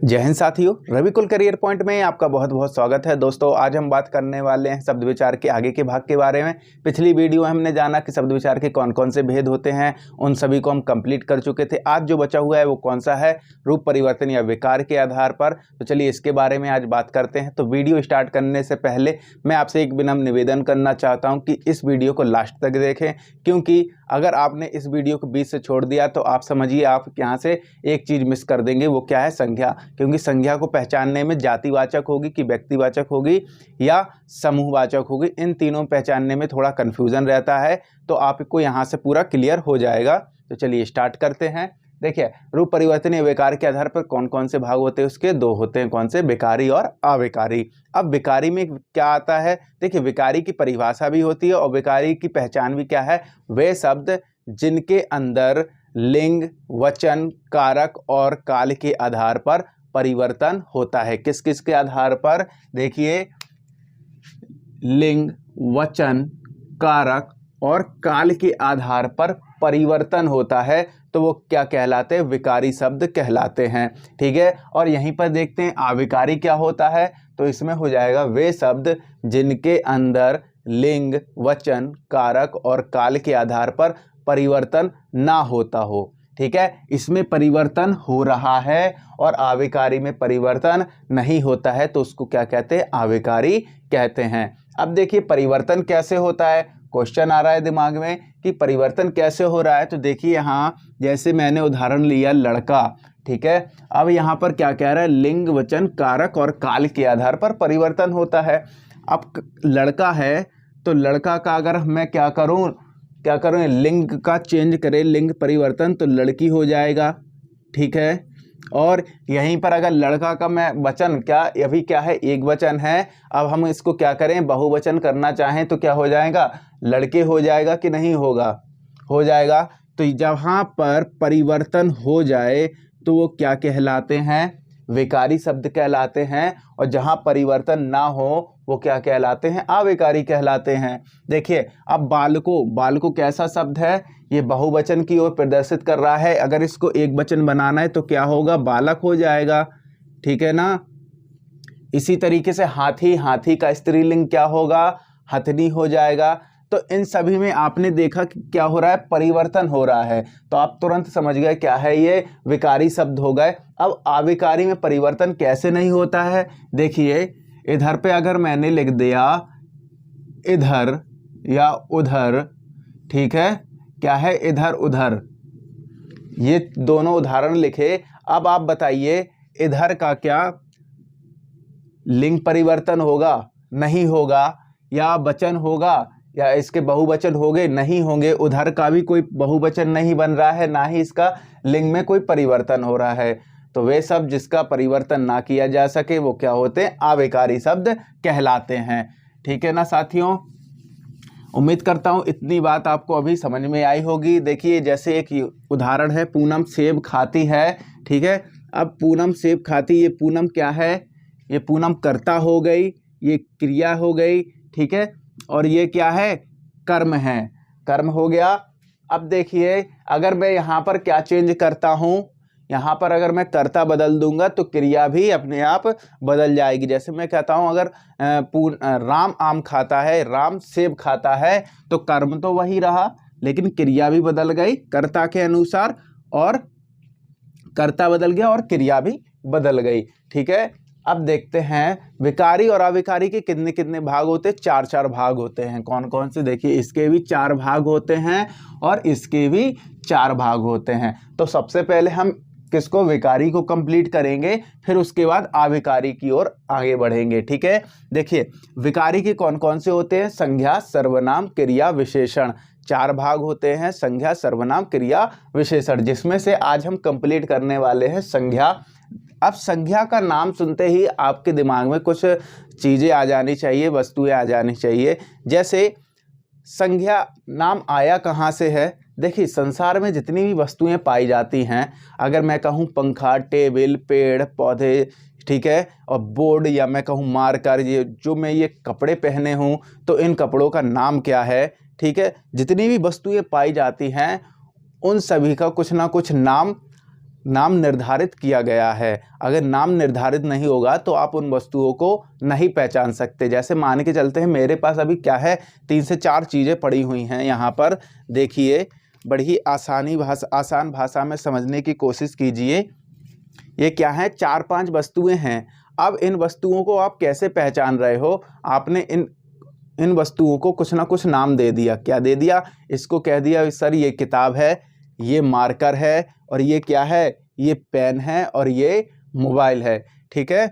जय हिंद साथियों, रविकुल career point में आपका बहुत बहुत स्वागत है। दोस्तों, आज हम बात करने वाले हैं शब्द विचार के आगे के भाग के बारे में। पिछली वीडियो में हमने जाना कि शब्द विचार के कौन कौन से भेद होते हैं, उन सभी को हम कंप्लीट कर चुके थे। आज जो बचा हुआ है वो कौन सा है, रूप परिवर्तन या विकार के आधार पर। तो चलिए इसके बारे में आज बात करते हैं। तो वीडियो स्टार्ट करने से पहले मैं आपसे एक विनम्र निवेदन करना चाहता हूँ कि इस वीडियो को लास्ट तक देखें, क्योंकि अगर आपने इस वीडियो को बीच से छोड़ दिया तो आप समझिए आप यहाँ से एक चीज़ मिस कर देंगे। वो क्या है? संज्ञा। क्योंकि संज्ञा को पहचानने में जातिवाचक होगी कि व्यक्तिवाचक होगी या समूहवाचक होगी, इन तीनों पहचानने में थोड़ा कन्फ्यूज़न रहता है। तो आपको यहाँ से पूरा क्लियर हो जाएगा। तो चलिए स्टार्ट करते हैं। देखिए, रूप परिवर्तन या विकार के आधार पर कौन कौन से भाग होते हैं? उसके दो होते हैं। कौन से? विकारी और अविकारी। अब विकारी में क्या आता है? देखिए, विकारी की परिभाषा भी होती है और विकारी की पहचान भी क्या है? वे शब्द जिनके अंदर लिंग, वचन, कारक और काल के आधार पर परिवर्तन होता है। किस किस के आधार पर? देखिए, लिंग, वचन, कारक और काल के आधार पर परिवर्तन होता है, तो वो क्या कहलाते हैं? विकारी शब्द कहलाते हैं। ठीक है। और यहीं पर देखते हैं अविकारी क्या होता है। तो इसमें हो जाएगा वे शब्द जिनके अंदर लिंग, वचन, कारक और काल के आधार पर परिवर्तन ना होता हो। ठीक है। इसमें परिवर्तन हो रहा है और अविकारी में परिवर्तन नहीं होता है, तो उसको क्या कहते हैं? अविकारी कहते हैं। अब देखिए, परिवर्तन कैसे होता है? क्वेश्चन आ रहा है दिमाग में कि परिवर्तन कैसे हो रहा है। तो देखिए, यहाँ जैसे मैंने उदाहरण लिया लड़का। ठीक है। अब यहाँ पर क्या कह रहा है? लिंग, वचन, कारक और काल के आधार पर परिवर्तन होता है। अब लड़का है तो लड़का का अगर मैं क्या करूँ, लिंग का चेंज करें, लिंग परिवर्तन, तो लड़की हो जाएगा। ठीक है। और यहीं पर अगर लड़का का मैं वचन, क्या अभी क्या है? एक वचन है। अब हम इसको क्या करें? बहुवचन करना चाहें तो क्या हो जाएगा? लड़के हो जाएगा कि नहीं होगा? हो जाएगा। तो जहाँ पर परिवर्तन हो जाए तो वो क्या कहलाते हैं? विकारी शब्द कहलाते हैं। और जहाँ परिवर्तन ना हो वो क्या कहलाते हैं? अविकारी कहलाते हैं। देखिए, अब बालको कैसा शब्द है? ये बहुवचन की ओर प्रदर्शित कर रहा है। अगर इसको एक वचन बनाना है तो क्या होगा? बालक हो जाएगा। ठीक है ना। इसी तरीके से हाथी का स्त्रीलिंग क्या होगा? हथनी हो जाएगा। तो इन सभी में आपने देखा कि क्या हो रहा है? परिवर्तन हो रहा है। तो आप तुरंत समझ गए क्या है? ये विकारी शब्द हो गए। अब अविकारी में परिवर्तन कैसे नहीं होता है? देखिए, इधर पे अगर मैंने लिख दिया इधर या उधर, ठीक है, क्या है? इधर उधर, ये दोनों उदाहरण लिखे। अब आप बताइए, इधर का क्या लिंग परिवर्तन होगा? नहीं होगा। या वचन होगा या इसके बहुवचन होंगे? नहीं होंगे। उधर का भी कोई बहुवचन नहीं बन रहा है, ना ही इसका लिंग में कोई परिवर्तन हो रहा है। तो वे शब्द जिसका परिवर्तन ना किया जा सके वो क्या होते हैं? अविकारी शब्द कहलाते हैं। ठीक है ना साथियों। उम्मीद करता हूँ इतनी बात आपको अभी समझ में आई होगी। देखिए, जैसे एक उदाहरण है, पूनम सेब खाती है। ठीक है। अब पूनम सेब खाती, ये पूनम क्या है? ये पूनम कर्ता हो गई, ये क्रिया हो गई। ठीक है। और ये क्या है? कर्म है, कर्म हो गया। अब देखिए, अगर मैं यहाँ पर क्या चेंज करता हूँ, यहाँ पर अगर मैं कर्ता बदल दूंगा तो क्रिया भी अपने आप बदल जाएगी। जैसे मैं कहता हूँ, अगर राम आम खाता है, राम सेब खाता है, तो कर्म तो वही रहा लेकिन क्रिया भी बदल गई कर्ता के अनुसार, और कर्ता बदल गया और क्रिया भी बदल गई। ठीक है। अब देखते हैं विकारी और अविकारी के कितने कितने भाग होते हैं? चार चार भाग होते हैं। कौन कौन से? देखिए, इसके भी चार भाग होते हैं और इसके भी चार भाग होते हैं। तो सबसे पहले हम किसको? विकारी को कंप्लीट करेंगे, फिर उसके बाद अविकारी की ओर आगे बढ़ेंगे। ठीक है। देखिए, विकारी के कौन कौन से होते हैं? संज्ञा, सर्वनाम, क्रिया, विशेषण। चार भाग होते हैं: संज्ञा, सर्वनाम, क्रिया, विशेषण, जिसमें से आज हम कंप्लीट करने वाले हैं संज्ञा। अब संज्ञा का नाम सुनते ही आपके दिमाग में कुछ चीज़ें आ जानी चाहिए, वस्तुएं आ जानी चाहिए। जैसे संज्ञा नाम आया कहाँ से है? देखिए, संसार में जितनी भी वस्तुएं पाई जाती हैं, अगर मैं कहूँ पंखा, टेबल, पेड़ पौधे, ठीक है, और बोर्ड, या मैं कहूँ मार्कर, ये जो मैं ये कपड़े पहने हूँ, तो इन कपड़ों का नाम क्या है? ठीक है। जितनी भी वस्तुएं पाई जाती हैं उन सभी का कुछ ना कुछ नाम नाम निर्धारित किया गया है। अगर नाम निर्धारित नहीं होगा तो आप उन वस्तुओं को नहीं पहचान सकते। जैसे मान के चलते हैं मेरे पास अभी क्या है, 3 से 4 चीज़ें पड़ी हुई हैं यहाँ पर। देखिए, बड़ी आसान भाषा में समझने की कोशिश कीजिए। ये क्या है, 4-5 वस्तुएं हैं। अब इन वस्तुओं को आप कैसे पहचान रहे हो? आपने इन वस्तुओं को कुछ ना कुछ नाम दे दिया। क्या दे दिया? इसको कह दिया सर ये किताब है, ये मार्कर है, और ये क्या है, ये पेन है, और ये मोबाइल है। ठीक है।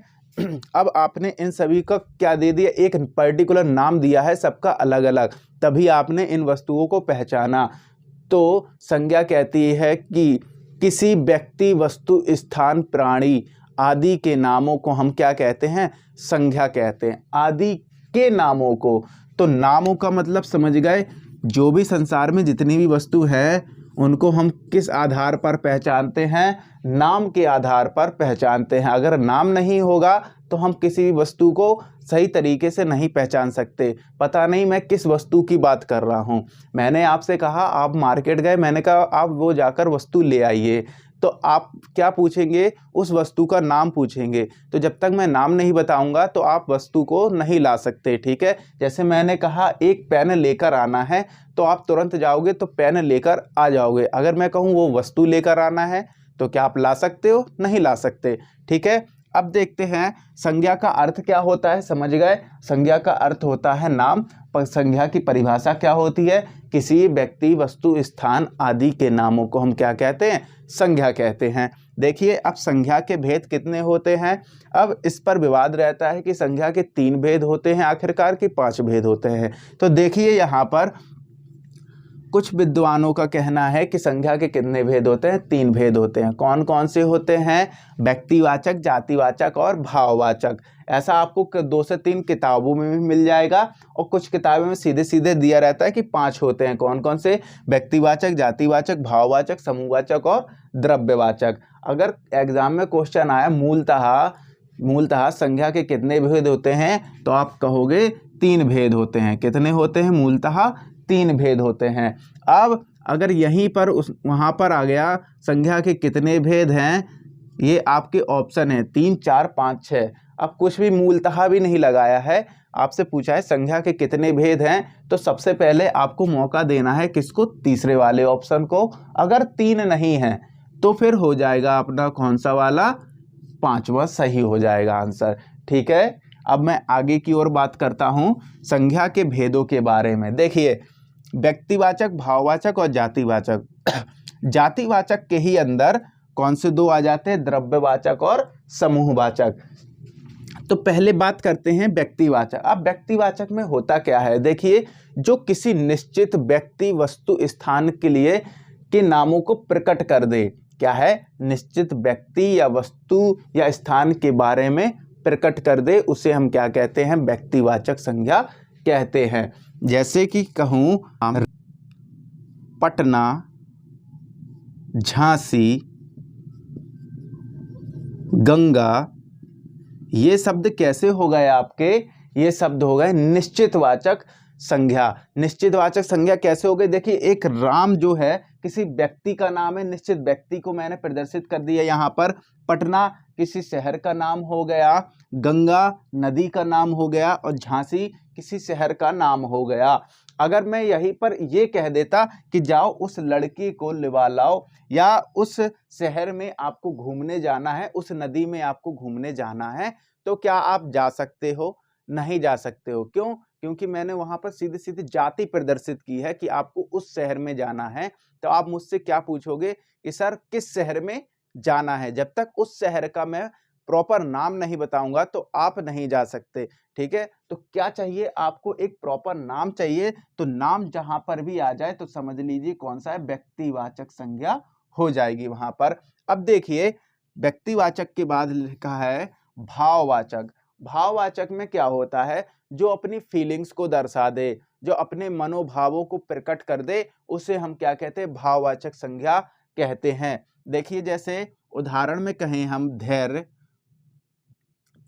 अब आपने इन सभी का क्या दे दिया, एक पर्टिकुलर नाम दिया है, सबका अलग अलग, तभी आपने इन वस्तुओं को पहचाना। तो संज्ञा कहती है कि किसी व्यक्ति, वस्तु, स्थान, प्राणी आदि के नामों को हम क्या कहते हैं, संज्ञा कहते हैं। आदि के नामों को, तो नामों का मतलब समझ गए, जो भी संसार में जितनी भी वस्तु है उनको हम किस आधार पर पहचानते हैं, नाम के आधार पर पहचानते हैं। अगर नाम नहीं होगा तो हम किसी भी वस्तु को सही तरीके से नहीं पहचान सकते। पता नहीं मैं किस वस्तु की बात कर रहा हूँ। मैंने आपसे कहा आप मार्केट गए, मैंने कहा आप वो जाकर वस्तु ले आइए, तो आप क्या पूछेंगे, उस वस्तु का नाम पूछेंगे। तो जब तक मैं नाम नहीं बताऊंगा तो आप वस्तु को नहीं ला सकते। ठीक है। जैसे मैंने कहा एक पेन लेकर आना है, तो आप तुरंत जाओगे तो पेन लेकर आ जाओगे। अगर मैं कहूँ वो वस्तु लेकर आना है, तो क्या आप ला सकते हो? नहीं ला सकते। ठीक है। अब देखते हैं संज्ञा का अर्थ क्या होता है। समझ गए, संज्ञा का अर्थ होता है नाम। पर संज्ञा की परिभाषा क्या होती है? किसी व्यक्ति, वस्तु, स्थान आदि के नामों को हम क्या कहते हैं, संज्ञा कहते हैं। देखिए, अब संज्ञा के भेद कितने होते हैं? अब इस पर विवाद रहता है कि संज्ञा के 3 भेद होते हैं आखिरकार, के 5 भेद होते हैं। तो देखिए यहाँ पर कुछ विद्वानों का कहना है कि संज्ञा के कितने भेद होते हैं, 3 भेद होते हैं। कौन कौन से होते हैं? व्यक्तिवाचक, जातिवाचक और भाववाचक। ऐसा आपको 2 से 3 किताबों में भी मिल जाएगा, और कुछ किताबों में सीधे सीधे दिया रहता है कि 5 होते हैं। कौन कौन से? व्यक्तिवाचक, जातिवाचक, भाववाचक, समूहवाचक और द्रव्यवाचक। अगर एग्जाम में क्वेश्चन आया मूलतः संज्ञा के कितने भेद होते हैं, तो आप कहोगे 3 भेद होते हैं। कितने होते हैं? मूलतः 3 भेद होते हैं। अब अगर यहीं पर वहाँ पर आ गया संज्ञा के कितने भेद हैं, ये आपके ऑप्शन है 3, 4, 5, 6। अब कुछ भी मूलतः भी नहीं लगाया है, आपसे पूछा है संज्ञा के कितने भेद हैं, तो सबसे पहले आपको मौका देना है किसको? तीसरे वाले ऑप्शन को। अगर 3 नहीं है तो फिर हो जाएगा अपना कौन सा वाला? 5वां सही हो जाएगा आंसर। ठीक है। अब मैं आगे की ओर बात करता हूं संज्ञा के भेदों के बारे में। देखिए, व्यक्तिवाचक, भाववाचक और जातिवाचक। जातिवाचक के ही अंदर कौन से 2 आ जाते हैं? द्रव्यवाचक और समूहवाचक। तो पहले बात करते हैं व्यक्तिवाचक। अब व्यक्तिवाचक में होता क्या है? देखिए, जो किसी निश्चित व्यक्ति, वस्तु, स्थान के लिए के नामों को प्रकट कर दे। क्या है? निश्चित व्यक्ति या वस्तु या स्थान के बारे में प्रकट कर दे, उसे हम क्या कहते हैं? व्यक्तिवाचक संज्ञा कहते हैं। जैसे कि कहूँ पटना, झांसी, गंगा, ये शब्द कैसे हो गए आपके? ये शब्द हो गए निश्चितवाचक संज्ञा। निश्चितवाचक संज्ञा कैसे हो गई? देखिए, एक राम जो है किसी व्यक्ति का नाम है, निश्चित व्यक्ति को मैंने प्रदर्शित कर दिया यहाँ पर। पटना किसी शहर का नाम हो गया, गंगा नदी का नाम हो गया, और झांसी किसी शहर का नाम हो गया। अगर मैं यहीं पर ये कह देता कि जाओ उस लड़की को लिवा लाओ, या उस शहर में आपको घूमने जाना है, उस नदी में आपको घूमने जाना है, तो क्या आप जा सकते हो? नहीं जा सकते हो। क्यों? क्योंकि मैंने वहां पर सीधी सीधी जाति प्रदर्शित की है कि आपको उस शहर में जाना है। तो आप मुझसे क्या पूछोगे कि सर किस शहर में जाना है? जब तक उस शहर का मैं प्रॉपर नाम नहीं बताऊंगा तो आप नहीं जा सकते। ठीक है। तो क्या चाहिए आपको? एक प्रॉपर नाम चाहिए। तो नाम जहां पर भी आ जाए तो समझ लीजिए कौन सा है? व्यक्तिवाचक संज्ञा हो जाएगी वहां पर। अब देखिए, व्यक्तिवाचक के बाद लिखा है भाववाचक। भाववाचक में क्या होता है? जो अपनी फीलिंग्स को दर्शा दे, जो अपने मनोभावों को प्रकट कर दे, उसे हम क्या कहते हैं? भाववाचक संज्ञा कहते हैं। देखिए, जैसे उदाहरण में कहें हम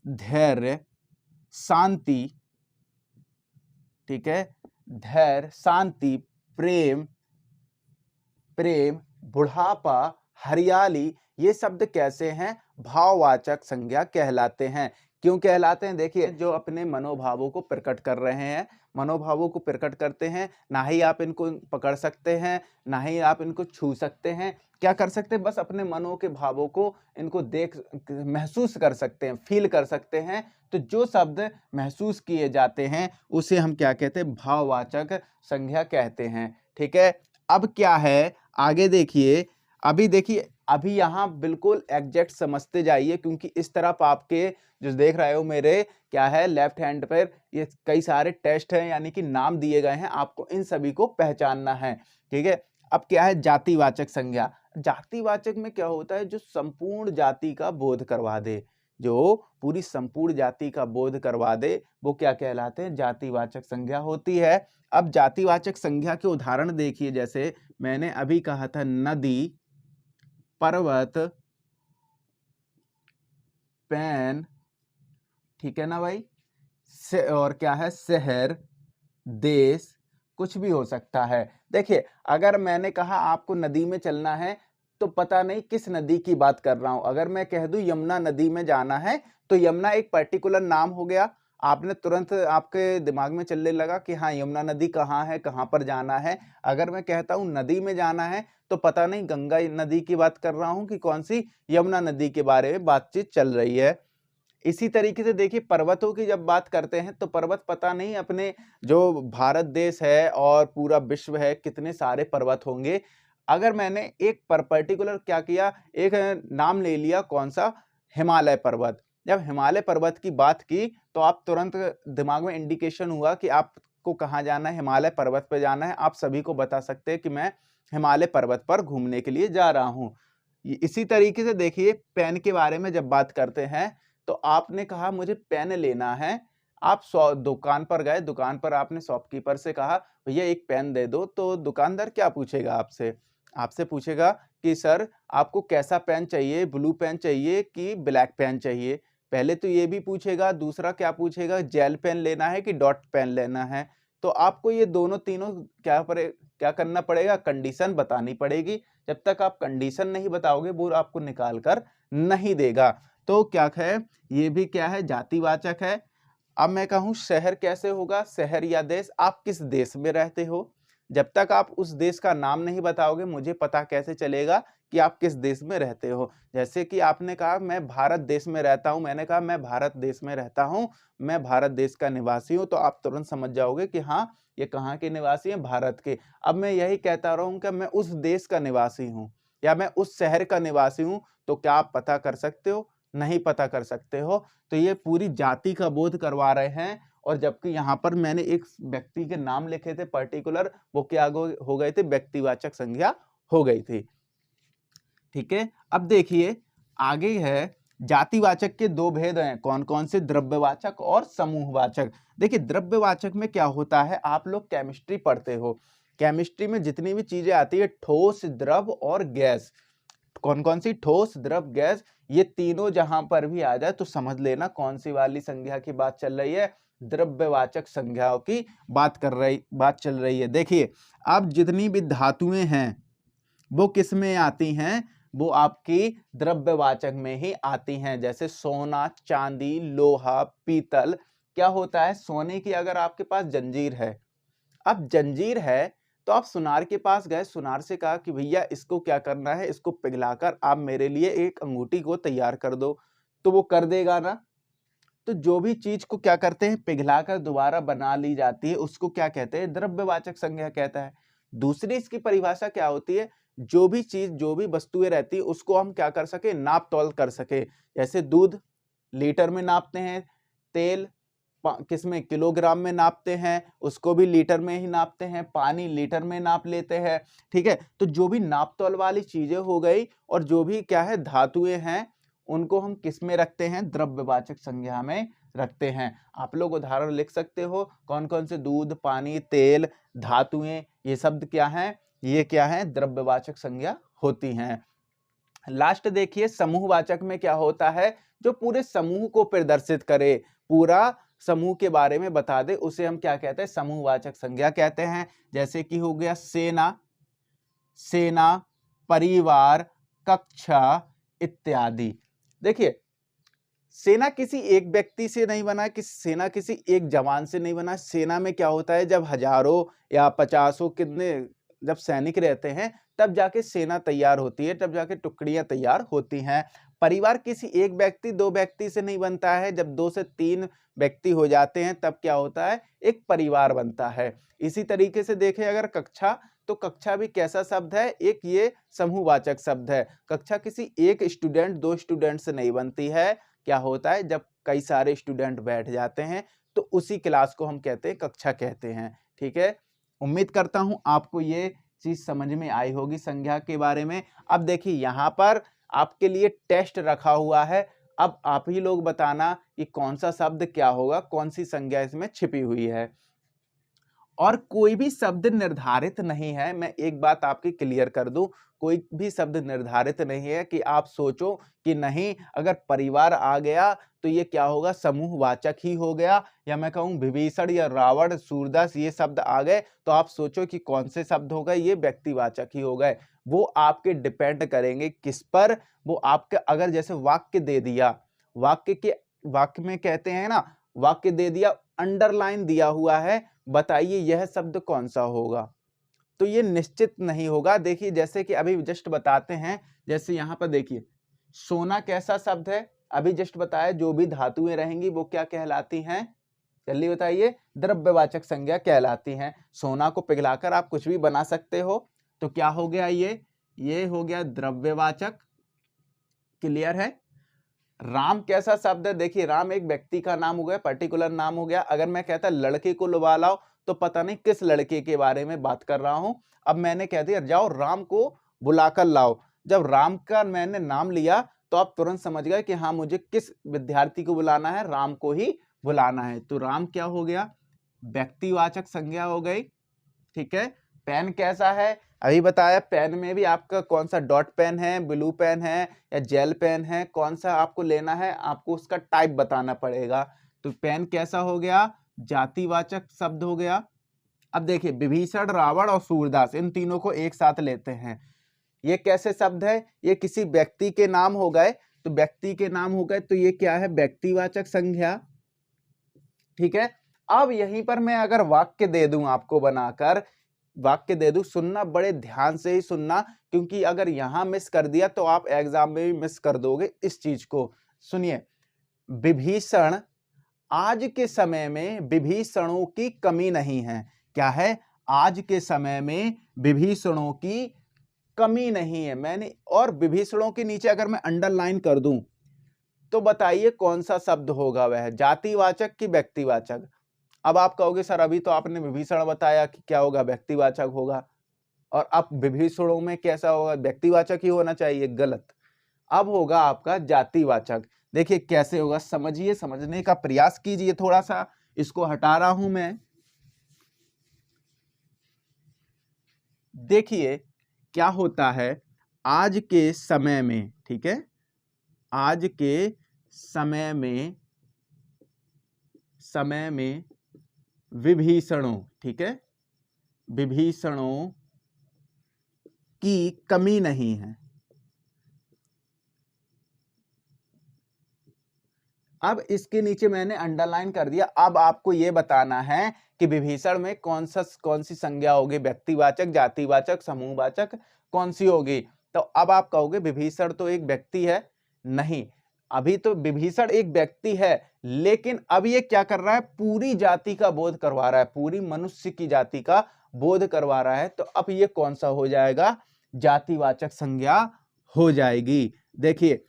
धैर्य, शांति, ठीक है, धैर्य, शांति, प्रेम, बुढ़ापा, हरियाली, ये शब्द कैसे हैं? भाववाचक संज्ञा कहलाते हैं। क्यों कहलाते हैं? देखिए, जो अपने मनोभावों को प्रकट कर रहे हैं, मनोभावों को प्रकट करते हैं, ना ही आप इनको पकड़ सकते हैं, ना ही आप इनको छू सकते हैं। क्या कर सकते हैं? बस अपने मनों के भावों को इनको देख महसूस कर सकते हैं, फील कर सकते हैं। तो जो शब्द महसूस किए जाते हैं उसे हम क्या कहते हैं? भाववाचक संज्ञा कहते हैं। ठीक है, अब क्या है आगे देखिए, अभी यहाँ बिल्कुल एग्जैक्ट समझते जाइए, क्योंकि इस तरफ आपके जो देख रहे हो मेरे क्या है लेफ्ट हैंड पर, ये कई सारे टेस्ट हैं, यानी कि नाम दिए गए हैं, आपको इन सभी को पहचानना है। ठीक है, अब क्या है जातिवाचक संज्ञा। जातिवाचक में क्या होता है? जो संपूर्ण जाति का बोध करवा दे, जो पूरी संपूर्ण जाति का बोध करवा दे, वो क्या कहलाते हैं? जातिवाचक संज्ञा होती है। अब जातिवाचक संज्ञा के उदाहरण देखिए, जैसे मैंने अभी कहा था नदी, पर्वत, पेन, ठीक है ना भाई, और क्या है? शहर, देश, कुछ भी हो सकता है। देखिए, अगर मैंने कहा आपको नदी में चलना है, तो पता नहीं किस नदी की बात कर रहा हूं। अगर मैं कह दूं यमुना नदी में जाना है, तो यमुना एक पर्टिकुलर नाम हो गया, आपने तुरंत आपके दिमाग में चलने लगा कि हाँ यमुना नदी कहाँ है, कहाँ पर जाना है। अगर मैं कहता हूँ नदी में जाना है, तो पता नहीं गंगा नदी की बात कर रहा हूँ कि कौन सी यमुना नदी के बारे में बातचीत चल रही है। इसी तरीके से देखिए, पर्वतों की जब बात करते हैं, तो पर्वत पता नहीं अपने जो भारत देश है और पूरा विश्व है, कितने सारे पर्वत होंगे। अगर मैंने एक पर्टिकुलर क्या किया, एक नाम ले लिया, कौन सा? हिमालय पर्वत। जब हिमालय पर्वत की बात की, तो आप तुरंत दिमाग में इंडिकेशन हुआ कि आपको कहाँ जाना है? हिमालय पर्वत पे जाना है। आप सभी को बता सकते हैं कि मैं हिमालय पर्वत पर घूमने के लिए जा रहा हूँ। इसी तरीके से देखिए, पेन के बारे में जब बात करते हैं, तो आपने कहा मुझे पेन लेना है। आप दुकान पर गए, दुकान पर आपने शॉपकीपर से कहा भैया एक पेन दे दो, तो दुकानदार क्या पूछेगा आपसे? आपसे पूछेगा कि सर आपको कैसा पेन चाहिए, ब्लू पेन चाहिए कि ब्लैक पेन चाहिए? पहले तो ये भी पूछेगा, दूसरा क्या पूछेगा, जेल पेन लेना है कि डॉट पेन लेना है? तो आपको ये दोनों तीनों क्या करना पड़ेगा? कंडीशन बतानी पड़ेगी। जब तक आप कंडीशन नहीं बताओगे, वो आपको निकाल कर नहीं देगा। तो क्या है, ये भी क्या है? जातिवाचक है। अब मैं कहूँ शहर कैसे होगा? शहर या देश, आप किस देश में रहते हो? जब तक आप उस देश का नाम नहीं बताओगे, मुझे पता कैसे चलेगा कि आप किस देश में रहते हो? जैसे कि आपने कहा मैं भारत देश में रहता हूँ, मैंने कहा मैं भारत देश में रहता हूँ, मैं भारत देश का निवासी हूँ, तो आप तुरंत समझ जाओगे कि हाँ ये कहाँ के निवासी हैं? भारत के। अब मैं यही कहता रहूँ कि मैं उस देश का निवासी हूँ या मैं उस शहर का निवासी हूँ, तो क्या आप पता कर सकते हो? नहीं पता कर सकते हो। तो ये पूरी जाति का बोध करवा रहे हैं, और जबकि यहाँ पर मैंने एक व्यक्ति के नाम लिखे थे पर्टिकुलर, वो क्या हो गए थे? व्यक्तिवाचक संज्ञा हो गई थी। ठीक है, अब देखिए आगे है, जातिवाचक के दो भेद हैं, कौन कौन से? द्रव्यवाचक और समूहवाचक। देखिए, द्रव्यवाचक में क्या होता है, आप लोग केमिस्ट्री पढ़ते हो, केमिस्ट्री में जितनी भी चीजें आती है, ठोस, द्रव और गैस, कौन कौन सी? ठोस, द्रव, गैस, ये तीनों जहां पर भी आ जाए तो समझ लेना कौन सी वाली संज्ञा की बात चल रही है? द्रव्यवाचक संज्ञाओं की बात चल रही है। देखिए, अब जितनी भी धातुएं हैं वो किस में आती हैं? वो आपकी द्रव्यवाचक में ही आती हैं। जैसे सोना, चांदी, लोहा, पीतल। क्या होता है? सोने की अगर आपके पास जंजीर है, अब जंजीर है, तो आप सुनार के पास गए, सुनार से कहा कि भैया इसको क्या करना है, इसको पिघलाकर आप मेरे लिए एक अंगूठी को तैयार कर दो, तो वो कर देगा ना? तो जो भी चीज को क्या करते हैं, पिघलाकर दोबारा बना ली जाती है, उसको क्या कहते हैं? द्रव्यवाचक संज्ञा कहता है। दूसरी इसकी परिभाषा क्या होती है? जो भी चीज, जो भी वस्तुएं रहती है, उसको हम क्या कर सके? नाप तौल कर सके। जैसे दूध लीटर में नापते हैं, तेल किसमें? किलोग्राम में नापते हैं, उसको भी लीटर में ही नापते हैं, पानी लीटर में नाप लेते हैं। ठीक है, तो जो भी नाप तौल वाली चीजें हो गई, और जो भी क्या है धातुएं हैं, उनको हम किस में रखते हैं? द्रव्यवाचक संज्ञा में रखते हैं। आप लोग उदाहरण लिख सकते हो, कौन कौन से? दूध, पानी, तेल, धातुएं, ये शब्द क्या हैं? ये क्या है? द्रव्यवाचक संज्ञा होती हैं। लास्ट देखिए, समूहवाचक में क्या होता है? जो पूरे समूह को प्रदर्शित करे, पूरा समूह के बारे में बता दे, उसे हम क्या कहते हैं? समूहवाचक संज्ञा कहते हैं। जैसे कि हो गया सेना, सेना, परिवार, कक्षा, इत्यादि। देखिए, सेना किसी एक व्यक्ति से नहीं बना, कि सेना किसी एक जवान से नहीं बना। सेना में क्या होता है, जब हजारों या पचासों कितने जब सैनिक रहते हैं तब जाके सेना तैयार होती है, तब जाके टुकड़ियां तैयार होती हैं। परिवार किसी एक व्यक्ति दो व्यक्ति से नहीं बनता है, जब 2 से 3 व्यक्ति हो जाते हैं तब क्या होता है, एक परिवार बनता है। इसी तरीके से देखें अगर कक्षा, तो कक्षा भी कैसा शब्द है, एक ये समूहवाचक शब्द है। कक्षा किसी एक स्टूडेंट दो स्टूडेंट से नहीं बनती है। क्या होता है, जब कई सारे स्टूडेंट बैठ जाते हैं तो उसी क्लास को हम कहते हैं कक्षा कहते हैं। ठीक है, उम्मीद करता हूं आपको ये चीज समझ में आई होगी संज्ञा के बारे में। अब देखिए यहाँ पर आपके लिए टेस्ट रखा हुआ है। अब आप ही लोग बताना कि कौन सा शब्द क्या होगा, कौन सी संज्ञा इसमें छिपी हुई है। और कोई भी शब्द निर्धारित नहीं है, मैं एक बात आपकी क्लियर कर दूं, कोई भी शब्द निर्धारित नहीं है कि आप सोचो कि नहीं अगर परिवार आ गया तो ये क्या होगा, समूहवाचक ही हो गया, या मैं कहूं विभीषण या रावण सूरदास ये शब्द आ गए तो आप सोचो कि कौन से शब्द हो गए, ये व्यक्तिवाचक ही हो गए। वो आपके डिपेंड करेंगे किस पर, वो आपके अगर जैसे वाक्य दे दिया, वाक्य में कहते हैं ना, वाक्य दे दिया, अंडरलाइन दिया हुआ है, बताइए यह शब्द कौन सा होगा, तो ये निश्चित नहीं होगा। देखिए जैसे कि अभी जस्ट बताते हैं, जैसे यहाँ पर देखिए सोना कैसा शब्द है, अभी जस्ट बताया, जो भी धातुएं रहेंगी वो क्या कहलाती हैं, जल्दी बताइए, द्रव्यवाचक संज्ञा कहलाती हैं। सोना को पिघलाकर आप कुछ भी बना सकते हो, तो क्या हो गया, ये हो गया द्रव्यवाचक। क्लियर है। राम कैसा शब्द है, देखिए राम एक व्यक्ति का नाम हो गया, पर्टिकुलर नाम हो गया। अगर मैं कहता लड़के को लुभा लाओ तो पता नहीं किस लड़के के बारे में बात कर रहा हूं। अब मैंने कह दिया जाओ राम को बुलाकर लाओ, जब राम का मैंने नाम लिया तो आप तुरंत समझ गए कि हाँ मुझे किस विद्यार्थी को बुलाना है, राम को ही बुलाना है। तो राम क्या हो गया, व्यक्तिवाचक संज्ञा हो गई। ठीक है। पेन कैसा है, अभी बताया, पेन में भी आपका कौन सा डॉट पेन है, ब्लू पेन है या जेल पेन है, कौन सा आपको लेना है, आपको उसका टाइप बताना पड़ेगा। तो पेन कैसा हो गया, जातिवाचक शब्द हो गया। अब देखिए विभीषण, रावण और सूरदास, इन तीनों को एक साथ लेते हैं, ये कैसे शब्द है, ये किसी व्यक्ति के नाम हो गए, तो व्यक्ति के नाम हो गए तो ये क्या है, व्यक्तिवाचक संज्ञा। ठीक है। अब यहीं पर मैं अगर वाक्य दे दूं आपको बनाकर, वाक्य दे दूं, सुनना बड़े ध्यान से ही सुनना, क्योंकि अगर यहां मिस कर दिया तो आप एग्जाम में भी मिस कर दोगे इस चीज को। सुनिए, विभीषण, आज के समय में विभीषणों की कमी नहीं है। क्या है, आज के समय में विभीषणों की कमी नहीं है। मैंने, और विभीषणों के नीचे अगर मैं अंडरलाइन कर दूं तो बताइए कौन सा शब्द होगा, वह जातिवाचक कि व्यक्तिवाचक। अब आप कहोगे सर अभी तो आपने विभीषण बताया कि क्या होगा, व्यक्तिवाचक होगा, और अब विभीषणों में कैसा होगा, व्यक्तिवाचक ही होना चाहिए, गलत। अब होगा आपका जातिवाचक। देखिए कैसे होगा, समझिए, समझने का प्रयास कीजिए थोड़ा सा, इसको हटा रहा हूं मैं। देखिए क्या होता है, आज के समय में, ठीक है, आज के समय में विभीषणों, ठीक है, विभीषणों की कमी नहीं है। अब इसके नीचे मैंने अंडरलाइन कर दिया। अब आपको यह बताना है कि विभीषण में कौन सी संज्ञा होगी, व्यक्तिवाचक, जातिवाचक, समूहवाचक, कौन सी होगी। तो अब आप कहोगे विभीषण तो एक व्यक्ति है, नहीं, अभी तो विभीषण एक व्यक्ति है, लेकिन अब ये क्या कर रहा है, पूरी जाति का बोध करवा रहा है, पूरी मनुष्य की जाति का बोध करवा रहा है। तो अब ये कौन सा हो जाएगा, जातिवाचक संज्ञा हो जाएगी। देखिए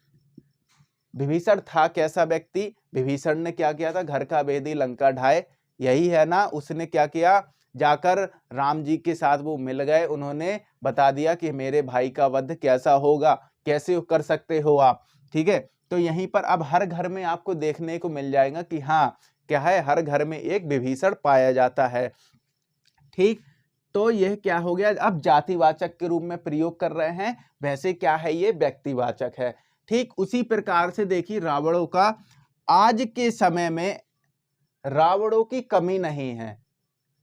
विभीषण था कैसा व्यक्ति, विभीषण ने क्या किया था, घर का भेदी लंका ढाए, यही है ना। उसने क्या किया, जाकर राम जी के साथ वो मिल गए, उन्होंने बता दिया कि मेरे भाई का वध कैसा होगा, कैसे कर सकते हो आप। ठीक है। तो यहीं पर अब हर घर में आपको देखने को मिल जाएगा कि हाँ क्या है, हर घर में एक विभीषण पाया जाता है। ठीक, तो यह क्या हो गया, अब जातिवाचक के रूप में प्रयोग कर रहे हैं, वैसे क्या है, ये व्यक्तिवाचक है। ठीक उसी प्रकार से देखिए रावणों का, आज के समय में रावणों की कमी नहीं है।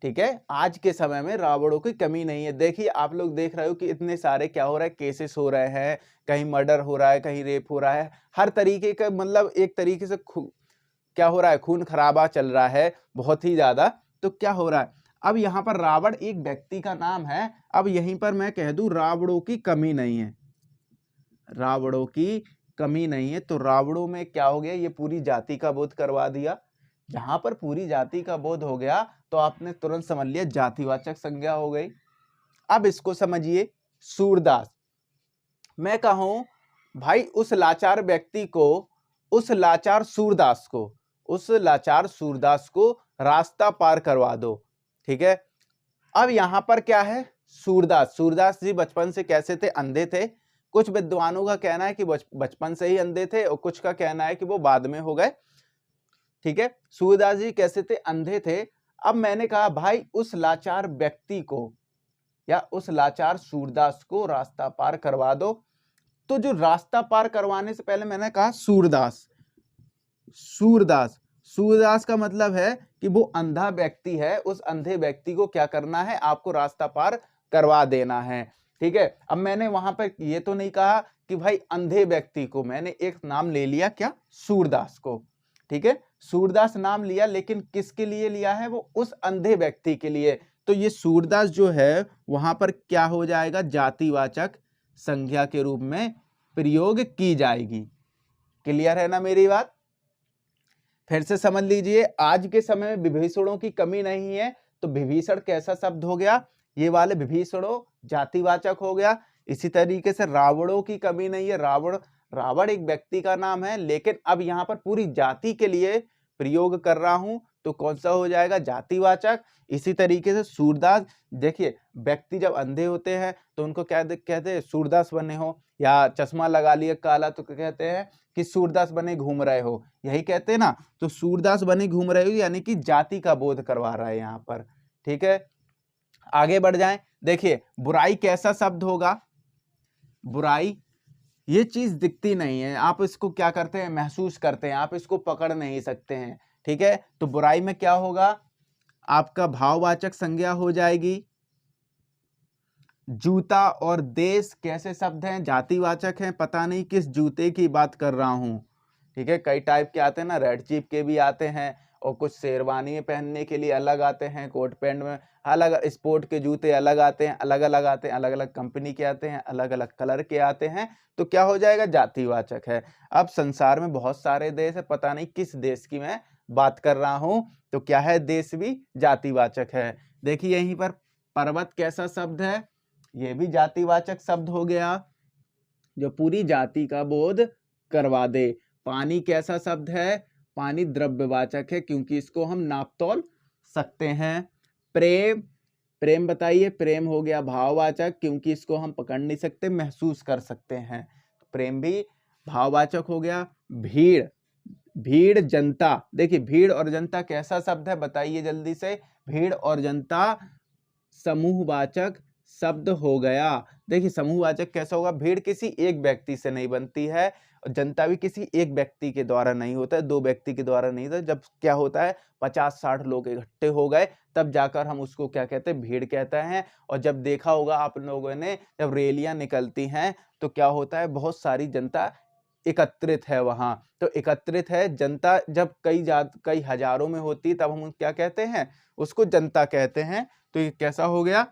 ठीक है, आज के समय में रावणों की कमी नहीं है। देखिए आप लोग देख रहे हो कि इतने सारे क्या हो रहा है, केसेस हो रहे हैं, कहीं मर्डर हो रहा है, कहीं रेप हो रहा है, हर तरीके का मतलब एक तरीके से क्या हो रहा है, खून खराबा चल रहा है बहुत ही ज्यादा। तो क्या हो रहा है, अब यहाँ पर रावण एक व्यक्ति का नाम है। अब यहीं पर मैं कह दूं रावणों की कमी नहीं है, रावणों की कमी नहीं है, तो रावणों में क्या हो गया, ये पूरी जाति का बोध करवा दिया। जहां पर पूरी जाति का बोध हो गया तो आपने तुरंत समझ लिया जातिवाचक संज्ञा हो गई। अब इसको समझिए, सूरदास, मैं कहूं भाई उस लाचार व्यक्ति को, उस लाचार सूरदास को, उस लाचार सूरदास को रास्ता पार करवा दो। ठीक है, अब यहां पर क्या है, सूरदास, सूरदास जी बचपन से कैसे थे, अंधे थे। कुछ विद्वानों का कहना है कि बचपन से ही अंधे थे और कुछ का कहना है कि वो बाद में हो गए। ठीक है, सूरदास जी कैसे थे, अंधे थे। अब मैंने कहा भाई उस लाचार व्यक्ति को या उस लाचार सूरदास को रास्ता पार करवा दो। तो जो रास्ता पार करवाने से पहले मैंने कहा सूरदास, सूरदास, सूरदास का मतलब है कि वो अंधा व्यक्ति है, उस अंधे व्यक्ति को क्या करना है, आपको रास्ता पार करवा देना है। ठीक है, अब मैंने वहां पर ये तो नहीं कहा कि भाई अंधे व्यक्ति को, मैंने एक नाम ले लिया, क्या, सूरदास को। ठीक है, सूरदास नाम लिया, लेकिन किसके लिए लिया है, वो उस अंधे व्यक्ति के लिए। तो ये सूरदास जो है वहां पर क्या हो जाएगा, जातिवाचक संज्ञा के रूप में प्रयोग की जाएगी। क्लियर है ना मेरी बात? फिर से समझ लीजिए, आज के समय में विभीषणों की कमी नहीं है, तो विभीषण कैसा शब्द हो गया, ये वाले विभीषणों जातिवाचक हो गया। इसी तरीके से रावणों की कमी नहीं है, रावण, रावण एक व्यक्ति का नाम है, लेकिन अब यहाँ पर पूरी जाति के लिए प्रयोग कर रहा हूं, तो कौन सा हो जाएगा, जातिवाचक। इसी तरीके से सूरदास, देखिए व्यक्ति जब अंधे होते हैं तो उनको क्या कहते हैं, सूरदास बने हो, या चश्मा लगा लिया काला तो कहते हैं कि सूरदास बने घूम रहे हो, यही कहते हैं ना। तो सूरदास बने घूम रहे हो यानी कि जाति का बोध करवा रहा है यहाँ पर। ठीक है, आगे बढ़ जाएं। देखिए बुराई कैसा शब्द होगा, बुराई, ये चीज दिखती नहीं है, आप इसको क्या करते हैं, महसूस करते हैं, आप इसको पकड़ नहीं सकते हैं। ठीक है, तो बुराई में क्या होगा, आपका भाववाचक संज्ञा हो जाएगी। जूता और देश कैसे शब्द हैं, जातिवाचक हैं, पता नहीं किस जूते की बात कर रहा हूं। ठीक है, कई टाइप के आते हैं ना, रेड चीप के भी आते हैं, और कुछ शेरवानी पहनने के लिए अलग आते हैं, कोट पैंट में अलग, स्पोर्ट के जूते अलग आते हैं, अलग अलग आते हैं, अलग अलग कंपनी के आते हैं, अलग अलग कलर के आते हैं, तो क्या हो जाएगा, जातिवाचक है। अब संसार में बहुत सारे देश है, पता नहीं किस देश की मैं बात कर रहा हूं, तो क्या है, देश भी जातिवाचक है। देखिए यहीं पर पर्वत कैसा शब्द है, ये भी जातिवाचक शब्द हो गया, जो पूरी जाति का बोध करवा दे। पानी कैसा शब्द है, पानी द्रव्यवाचक है, क्योंकि इसको हम नाप तौल सकते हैं। प्रेम, प्रेम बताइए, प्रेम हो गया भाववाचक, क्योंकि इसको हम पकड़ नहीं सकते, महसूस कर सकते हैं, प्रेम भी भाववाचक हो गया। भीड़, भीड़ जनता, देखिए भीड़ और जनता कैसा शब्द है, बताइए जल्दी से। भीड़ और जनता समूहवाचक शब्द हो गया। देखिए समूहवाचक कैसा होगा, भीड़ किसी एक व्यक्ति से नहीं बनती है, और जनता भी किसी एक व्यक्ति के द्वारा नहीं होता है, दो व्यक्ति के द्वारा नहीं होता। जब क्या होता है, 50-60 लोग इकट्ठे हो गए, तब जाकर हम उसको क्या कहते हैं, भीड़ कहते हैं। और जब देखा होगा आप लोगों ने, जब रैलियां निकलती हैं तो क्या होता है, बहुत सारी जनता एकत्रित है वहां, तो एकत्रित है जनता, जब कई हजारों में होती तब हम क्या कहते हैं, उसको जनता कहते हैं। तो ये कैसा हो गया,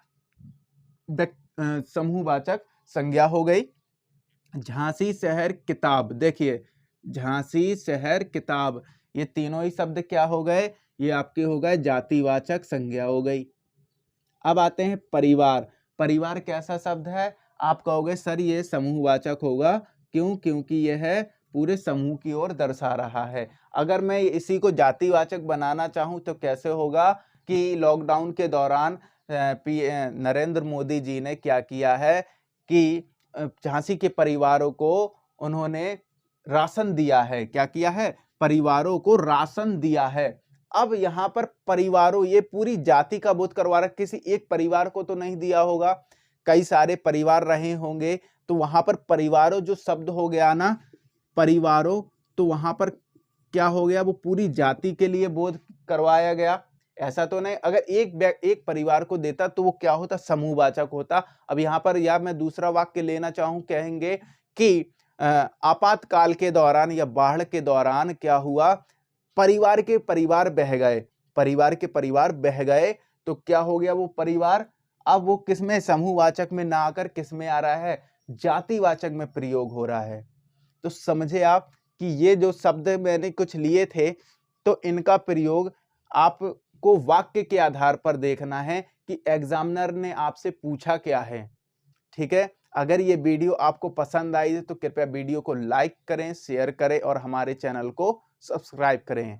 समूहवाचक संज्ञा हो गई। झांसी शहर किताब, देखिए झांसी शहर किताब, ये तीनों ही शब्द क्या हो गए, ये आपके हो गए जातिवाचक संज्ञा हो गई। अब आते हैं परिवार, परिवार कैसा शब्द है, आप कहोगे सर ये समूहवाचक होगा, क्यों, क्योंकि यह है पूरे समूह की ओर दर्शा रहा है। अगर मैं इसी को जातिवाचक बनाना चाहूं तो कैसे होगा, कि लॉकडाउन के दौरान नरेंद्र मोदी जी ने क्या किया है कि झांसी के परिवारों को उन्होंने राशन दिया है, क्या किया है, परिवारों को राशन दिया है। अब यहाँ पर परिवारों, ये पूरी जाति का बोध करवा रहा है, किसी एक परिवार को तो नहीं दिया होगा, कई सारे परिवार रहे होंगे, तो वहां पर परिवारों जो शब्द हो गया ना, परिवारों, तो वहां पर क्या हो गया, वो पूरी जाति के लिए बोध करवाया गया। ऐसा तो नहीं, अगर एक परिवार को देता तो वो क्या होता, समूहवाचक होता। अब यहाँ पर या मैं दूसरा वाक्य लेना चाहूं, कहेंगे कि आपातकाल के दौरान या बाढ़ के दौरान क्या हुआ, परिवार के परिवार बह गए, परिवार के परिवार बह गए, तो क्या हो गया वो परिवार, अब वो किसमें, समूहवाचक में ना आकर किसमें आ रहा है, जातिवाचक में प्रयोग हो रहा है। तो समझे आप कि ये जो शब्द मैंने कुछ लिए थे, तो इनका प्रयोग आपको वाक्य के आधार पर देखना है कि एग्जामिनर ने आपसे पूछा क्या है। ठीक है, अगर ये वीडियो आपको पसंद आई तो कृपया वीडियो को लाइक करें, शेयर करें और हमारे चैनल को सब्सक्राइब करें।